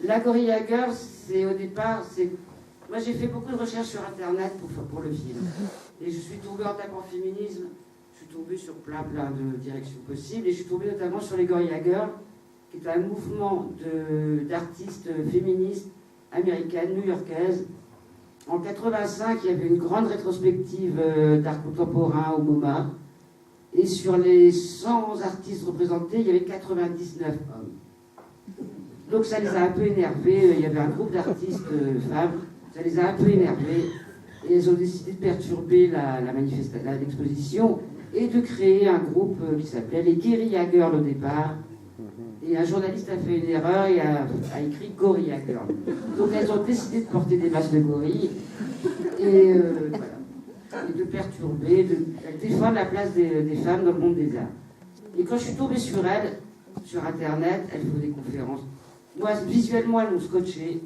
La Gorilla Girl, c'est au départ, moi j'ai fait beaucoup de recherches sur internet pour le film. Et je suis tombée en tapant féminisme, je suis tombée sur plein de directions possibles, et je suis tombée notamment sur les Gorilla Girls, qui est un mouvement d'artistes féministes américaines, new-yorkaises. En 85, il y avait une grande rétrospective d'art contemporain au MoMA. Et sur les 100 artistes représentés, il y avait 99 hommes. Donc ça les a un peu énervés. Il y avait un groupe d'artistes femmes, ça les a un peu énervés. Et elles ont décidé de perturber l'exposition et de créer un groupe qui s'appelait les Guerilla Girls au départ. Et un journaliste a fait une erreur et a écrit Gorilla Girl. Donc elles ont décidé de porter des masques de gorilles et, voilà. Et de perturber, de défendre la place des femmes dans le monde des arts. Et quand je suis tombée sur elles, sur internet, elles font des conférences. Moi, visuellement, elles m'ont scotché.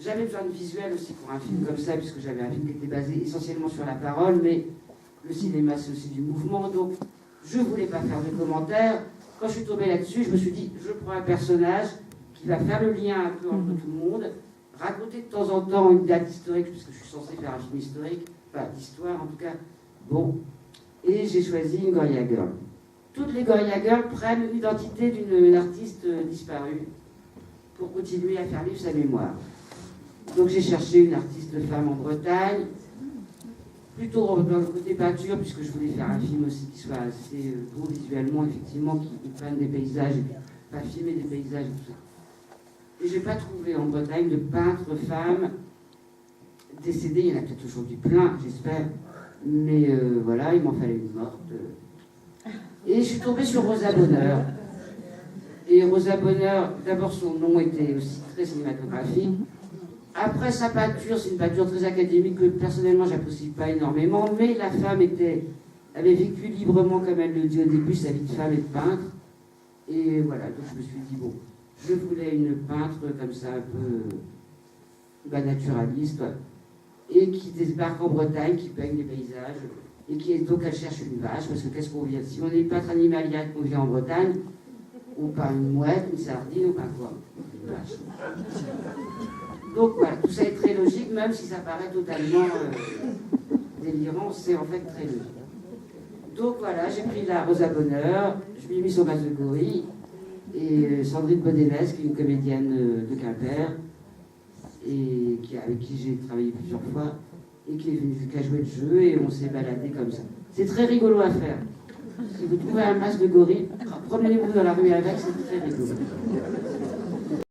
J'avais besoin de visuel aussi pour un film comme ça, puisque j'avais un film qui était basé essentiellement sur la parole, mais le cinéma, c'est aussi du mouvement, donc je ne voulais pas faire de commentaires. Quand je suis tombée là-dessus, je me suis dit, je prends un personnage qui va faire le lien un peu entre tout le monde, raconter de temps en temps une date historique, puisque je suis censée faire un film historique, enfin d'histoire en tout cas, bon, et j'ai choisi une Gorilla Girl. Toutes les Gorilla Girls prennent l'identité d'une artiste disparue pour continuer à faire vivre sa mémoire. Donc j'ai cherché une artiste femme en Bretagne, plutôt dans le côté peinture, puisque je voulais faire un film aussi qui soit assez beau visuellement, effectivement, qui prenne des paysages, et pas filmer des paysages et tout ça. Et je n'ai pas trouvé en Bretagne de peintre femme décédée. Il y en a peut-être aujourd'hui plein, j'espère. Mais voilà, il m'en fallait une morte. Et je suis tombée sur Rosa Bonheur. Et Rosa Bonheur, d'abord son nom était aussi très cinématographique. Après sa peinture, c'est une peinture très académique que personnellement j'apprécie pas énormément, mais la femme avait vécu librement, comme elle le dit au début, sa vie de femme et de peintre. Et voilà, donc je me suis dit, bon, je voulais une peintre comme ça un peu naturaliste, et qui débarque en Bretagne, qui peigne des paysages, et donc elle cherche une vache, parce que qu'est-ce qu'on vient, si on est peintre animalier et qu'on vient en Bretagne, on peint une mouette, une sardine, on peint quoi? Une vache. Donc voilà, tout ça est très logique, même si ça paraît totalement délirant, c'est en fait très logique. Donc voilà, j'ai pris la Rosa Bonheur, je lui ai mis son masque de gorille, et Sandrine Bodéves, qui est une comédienne de Quimper, et avec qui j'ai travaillé plusieurs fois, et qui a joué le jeu, et on s'est baladé comme ça. C'est très rigolo à faire. Si vous trouvez un masque de gorille, promenez-vous dans la rue avec, c'est très rigolo.